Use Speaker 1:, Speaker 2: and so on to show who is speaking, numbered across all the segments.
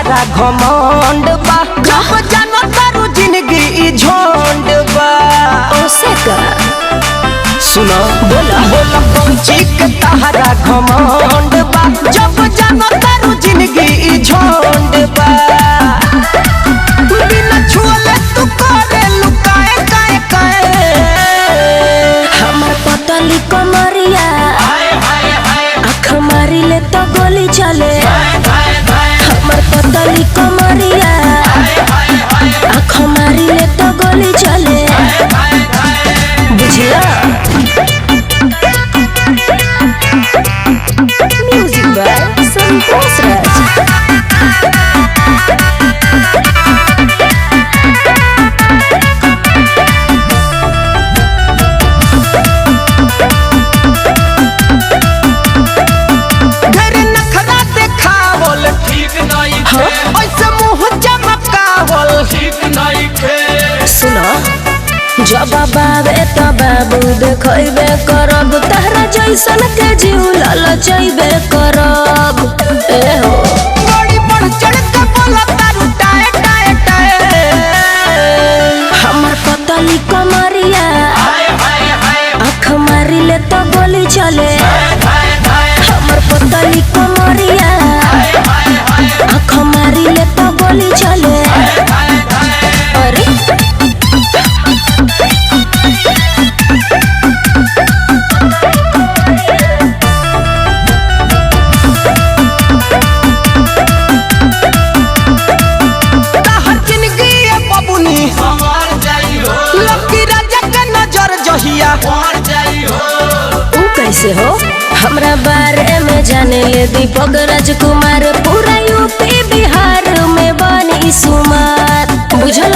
Speaker 1: तहरा घमंड बा जब जानो तारू जिंदगी ई झोंड बा
Speaker 2: ओसे का
Speaker 1: सुनो बोला पंछी के तहरा घमंड बा जब जानो तारू जिंदगी ई झोंड बा बिना छुले तू करे लुकाए काए काए
Speaker 2: हमर पतली कमरिया आँख मारी ले तो गोली चले हमर पतली कमरिया आँख मारी ले तो गोली चले बुझला म्यूजिक बाय संतोष राज जब बाबे तो बाबू देखबे करब तहरा जैसन के जीव ललचैबे करब ए हो
Speaker 1: बड़ी बढ़ चढ़ के बोला तारू टाए टाए टाए
Speaker 2: हमर पतली कमरिया आँख मारी ले तो गोली चले हमर पतली कमरिया आँख मारी ले तो गोली चले अरे कैसे हो हमरा बारे में जाने ले दीपक राजकुमार पूरा यूपी बिहार में बनी सुमार बुझल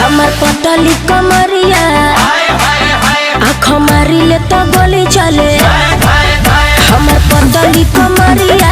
Speaker 2: हमर पतली कमरिया आँख मारी ले तो गोली चले हमर पतली कमरिया